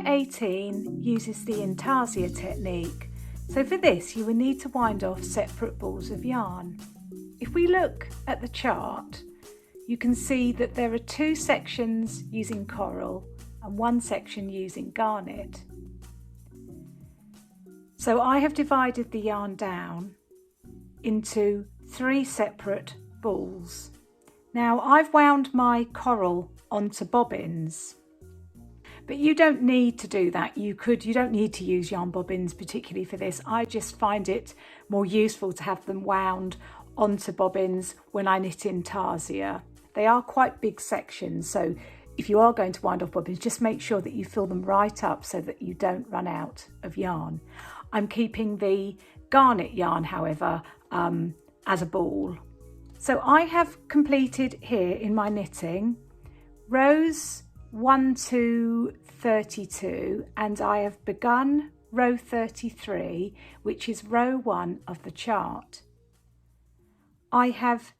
18 uses the intarsia technique. So for this you will need to wind off separate balls of yarn. If we look at the chart, you can see that there are 2 sections using coral and 1 section using garnet. So I have divided the yarn down into 3 separate balls. Now I've wound my coral onto bobbins, but you don't need to do that. You don't need to use yarn bobbins particularly for this. I just find it more useful to have them wound onto bobbins when I knit intarsia. They are quite big sections, so if you are going to wind off bobbins, just make sure that you fill them right up so that you don't run out of yarn. I'm keeping the garnet yarn, however, as a ball. So I have completed here in my knitting rows 1 to 32, and I have begun row 33, which is row 1 of the chart. I have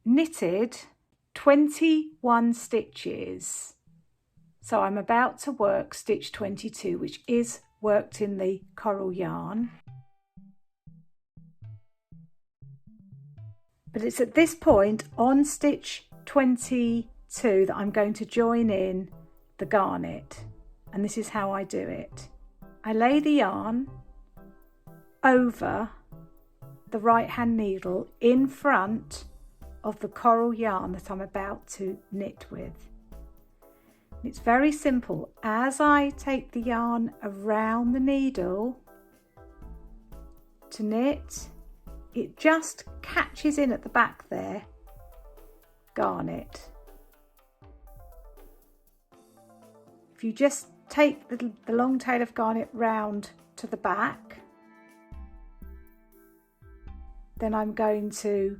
knitted 21 stitches, so I'm about to work stitch 22, which is worked in the coral yarn. But it's at this point on stitch 22 that I'm going to join in the garnet, and this is how I do it. I lay the yarn over the right hand needle in front of the coral yarn that I'm about to knit with. It's very simple. As I take the yarn around the needle to knit, it just catches in at the back there, garnet. If you just take the long tail of garnet round to the back, then I'm going to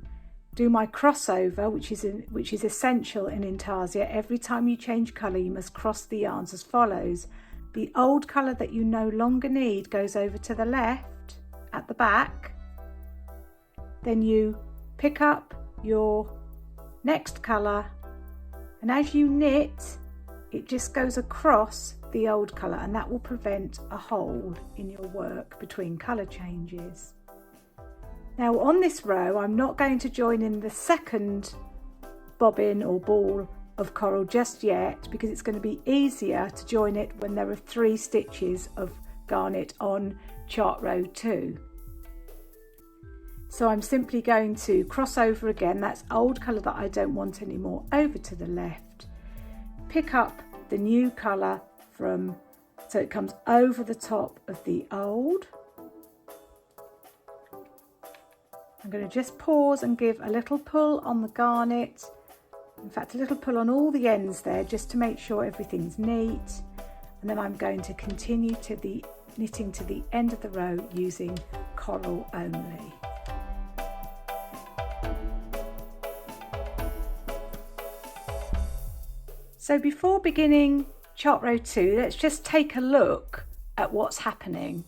do my crossover, which is essential in intarsia. Every time you change colour, you must cross the yarns as follows. The old colour that you no longer need goes over to the left at the back. Then you pick up your next colour, and as you knit, it just goes across the old colour, and that will prevent a hole in your work between colour changes. Now on this row, I'm not going to join in the second bobbin or ball of coral just yet, because it's going to be easier to join it when there are 3 stitches of garnet on chart row 2. So I'm simply going to cross over again, that's old colour that I don't want anymore, over to the left, pick up the new colour so it comes over the top of the old. I'm going to just pause and give a little pull on the garnet, in fact a little pull on all the ends there, just to make sure everything's neat, and then I'm going to continue to the knitting to the end of the row using coral only. So before beginning chart row 2, let's just take a look at what's happening.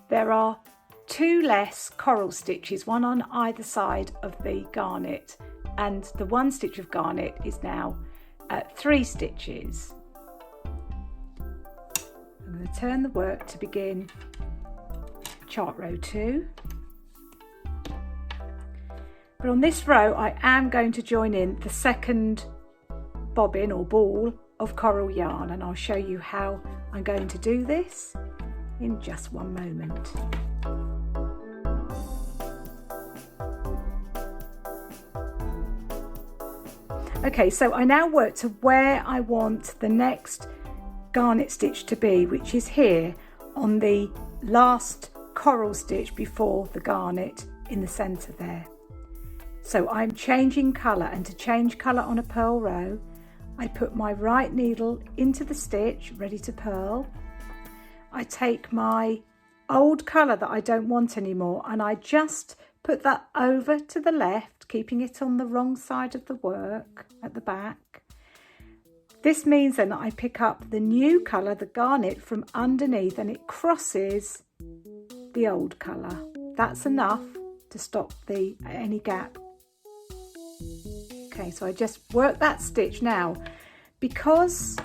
There are 2 less coral stitches, one on either side of the garnet, and the 1 stitch of garnet is now at 3 stitches. I'm going to turn the work to begin chart row 2. But on this row I am going to join in the second bobbin or ball of coral yarn, and I'll show you how I'm going to do this in just one moment. Okay, so I now work to where I want the next garnet stitch to be, which is here on the last coral stitch before the garnet in the centre there. So I'm changing colour, and to change colour on a purl row, I put my right needle into the stitch ready to purl. I take my old colour that I don't want anymore, and I just put that over to the left, keeping it on the wrong side of the work at the back. This means then that I pick up the new colour, the garnet, from underneath, and it crosses the old colour. That's enough to stop any gap. Okay, so I just work that stitch now. Because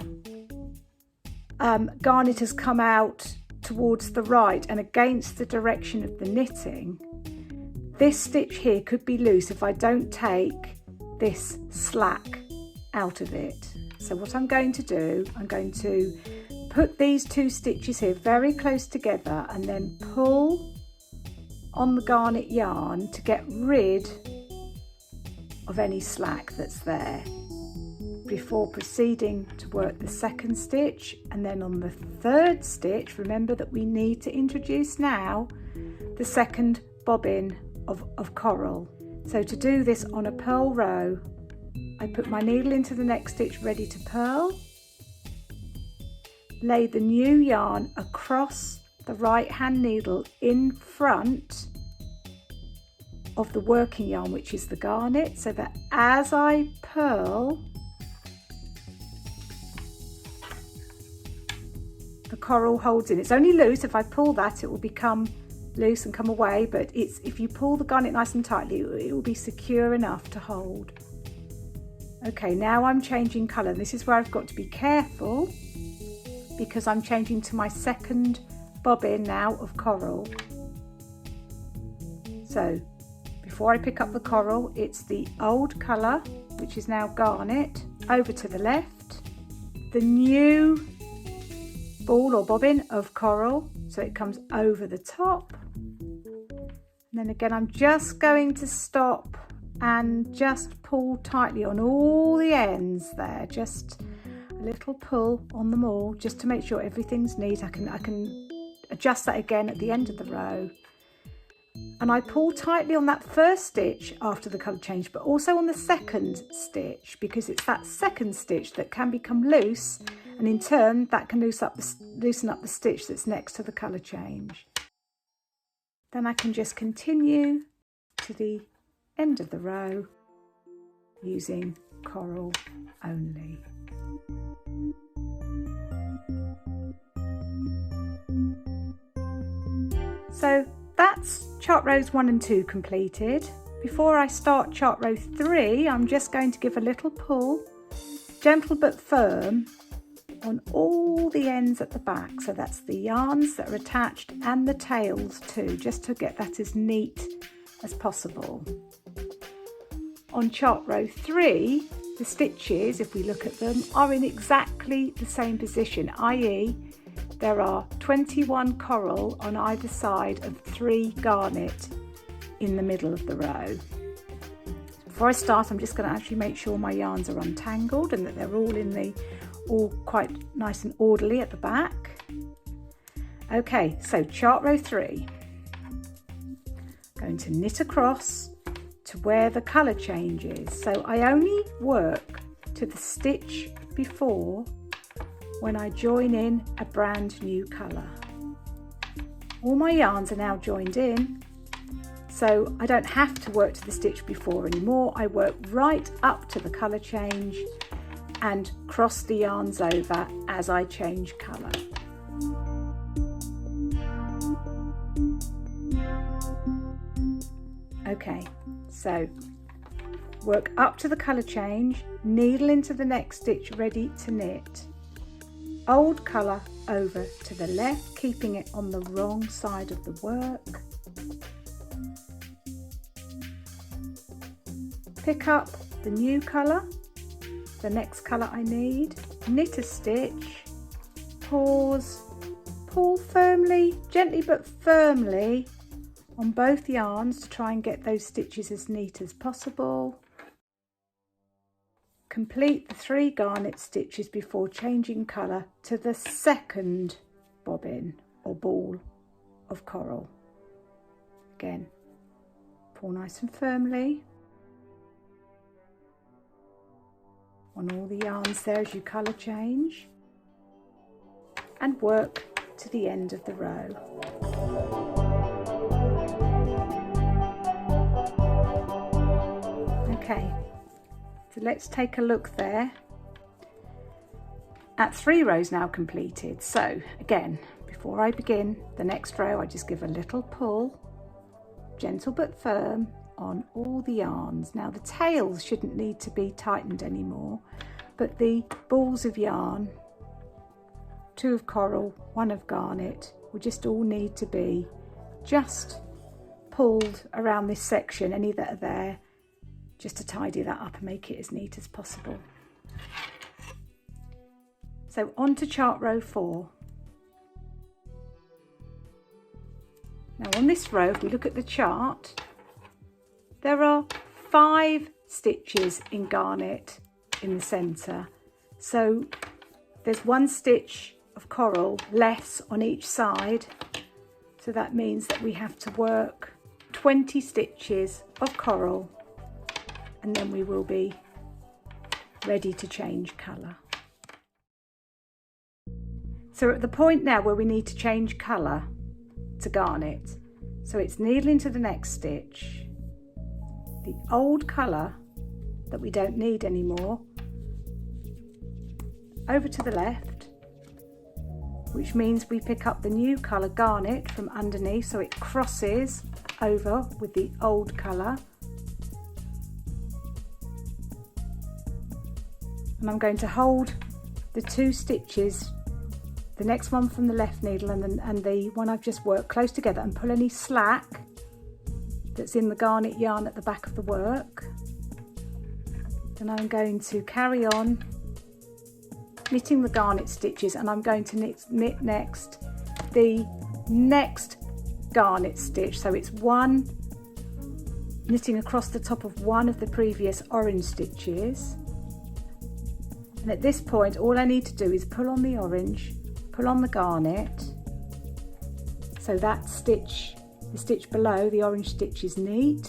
garnet has come out towards the right and against the direction of the knitting, this stitch here could be loose if I don't take this slack out of it. So what I'm going to do, I'm going to put these two stitches here very close together and then pull on the garnet yarn to get rid of any slack that's there before proceeding to work the second stitch. And then on the third stitch, remember that we need to introduce now the second bobbin of coral. So to do this on a purl row, I put my needle into the next stitch ready to purl, lay the new yarn across the right hand needle in front of the working yarn, which is the garnet, so that as I purl, the coral holds in. It's only loose. If I pull that, it will become loose and come away, but if you pull the garnet nice and tightly, it will be secure enough to hold. Okay, now I'm changing colour. This is where I've got to be careful because I'm changing to my second bobbin now of coral. So before I pick up the coral, it's the old colour, which is now garnet, over to the left, the new ball or bobbin of coral, so it comes over the top, and then again I'm just going to stop and just pull tightly on all the ends there, just a little pull on them all just to make sure everything's neat. I can adjust that again at the end of the row, and I pull tightly on that first stitch after the colour change, but also on the second stitch, because it's that second stitch that can become loose, and in turn that can loosen up the stitch that's next to the colour change. Then I can just continue to the end of the row using coral only. So that's chart rows 1 and 2 completed. Before I start chart row 3, I'm just going to give a little pull, gentle but firm, on all the ends at the back. So that's the yarns that are attached and the tails too, just to get that as neat as possible. On chart row 3, the stitches, if we look at them, are in exactly the same position, i.e. there are 21 coral on either side of 3 garnet in the middle of the row. Before I start, I'm just going to actually make sure my yarns are untangled and that they're all quite nice and orderly at the back. Okay, so chart row 3. Going to knit across to where the colour changes. So I only work to the stitch before when I join in a brand new colour. All my yarns are now joined in, so I don't have to work to the stitch before anymore. I work right up to the colour change and cross the yarns over as I change colour. Okay, so work up to the colour change, needle into the next stitch ready to knit. Old colour over to the left, keeping it on the wrong side of the work. Pick up the new colour, the next colour I need, knit a stitch, pause, pull firmly, gently but firmly on both yarns to try and get those stitches as neat as possible. Complete the 3 garnet stitches before changing colour to the second bobbin or ball of coral. Again, pull nice and firmly on all the yarns there as you colour change and work to the end of the row. Okay, so let's take a look there at 3 rows now completed. So again, before I begin the next row, I just give a little pull, gentle but firm, on all the yarns. Now the tails shouldn't need to be tightened anymore, but the balls of yarn, 2 of coral, 1 of garnet will just all need to be just pulled around this section, any that are there, just to tidy that up and make it as neat as possible. So on to chart row 4. Now on this row, if we look at the chart, there are 5 stitches in garnet in the centre. So there's 1 stitch of coral less on each side. So that means that we have to work 20 stitches of coral, and then we will be ready to change colour. So we're at the point now where we need to change colour to garnet. So it's needle into the next stitch, the old colour that we don't need anymore, over to the left, which means we pick up the new colour garnet from underneath, so it crosses over with the old colour. And I'm going to hold the 2 stitches, the next one from the left needle and the one I've just worked, close together, and pull any slack that's in the garnet yarn at the back of the work. Then I'm going to carry on knitting the garnet stitches, and I'm going to knit next the next garnet stitch. So it's 1 knitting across the top of 1 of the previous orange stitches, and at this point all I need to do is pull on the orange, pull on the garnet, so that stitch, the stitch below the orange stitch, is neat.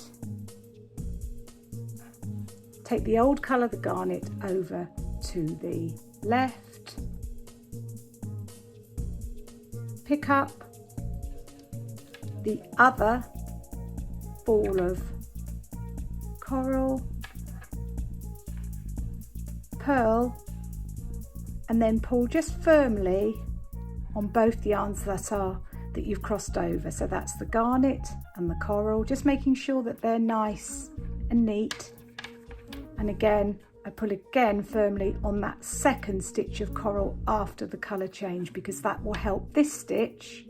Take the old colour, the garnet, over to the left, pick up the other ball of coral, purl, and then pull just firmly on both the yarns that you've crossed over. So that's the garnet and the coral, just making sure that they're nice and neat. And again, I pull again firmly on that second stitch of coral after the colour change, because that will help this stitch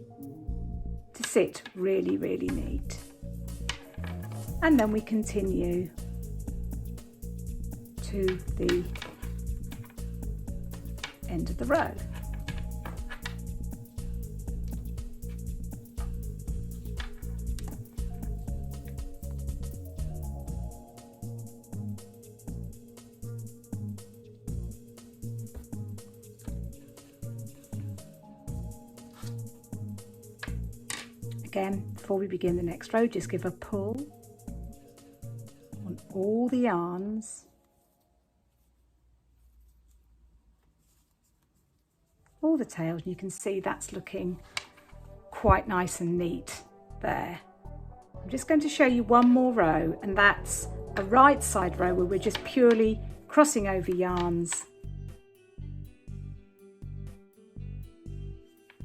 to sit really, really neat. And then we continue to the end of the row. Again, before we begin the next row, just give a pull on all the yarns, all the tails, and you can see that's looking quite nice and neat there. I'm just going to show you one more row, and that's a right side row where we're just purely crossing over yarns,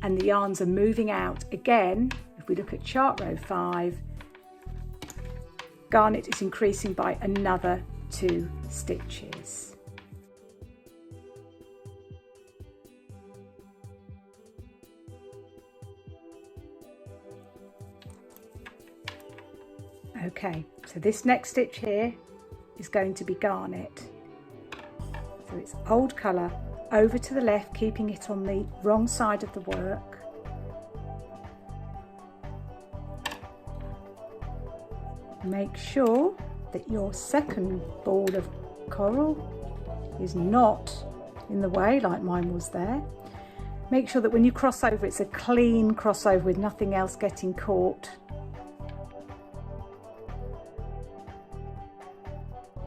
and the yarns are moving out. Again, if we look at chart row 5, garnet is increasing by another 2 stitches. Okay, so this next stitch here is going to be garnet. So it's old colour over to the left, keeping it on the wrong side of the work. Make sure that your second ball of coral is not in the way like mine was there. Make sure that when you cross over, it's a clean crossover with nothing else getting caught.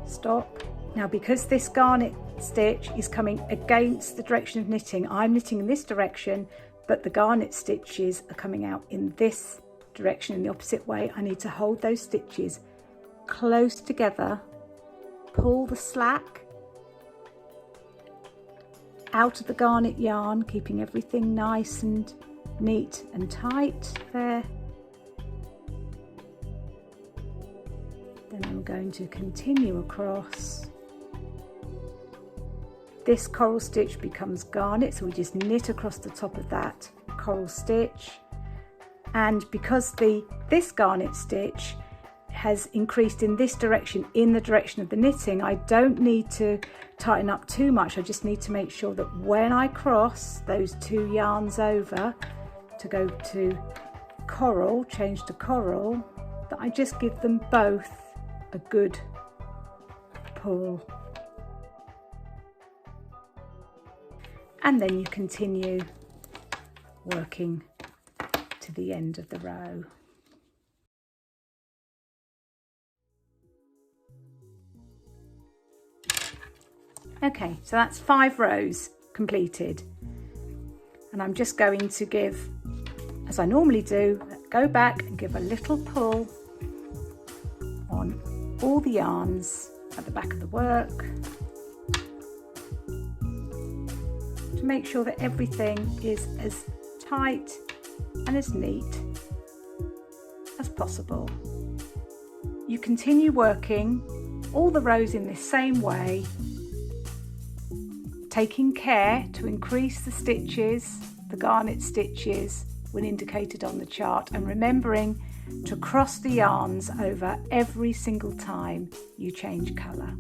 Stop. Now, because this garnet stitch is coming against the direction of knitting, I'm knitting in this direction, but the garnet stitches are coming out in this direction in the opposite way. I need to hold those stitches close together, pull the slack out of the garnet yarn, keeping everything nice and neat and tight there. Then I'm going to continue across this coral stitch becomes garnet, so we just knit across the top of that coral stitch. And because this garnet stitch has increased in this direction, in the direction of the knitting, I don't need to tighten up too much. I just need to make sure that when I cross those 2 yarns over to go to coral, change to coral, that I just give them both a good pull. And then you continue working to the end of the row. Okay, so that's 5 rows completed. And I'm just going to give, as I normally do, go back and give a little pull on all the yarns at the back of the work to make sure that everything is as tight and as neat as possible. You continue working all the rows in this same way, taking care to increase the stitches, the garnet stitches when indicated on the chart, and remembering to cross the yarns over every single time you change colour.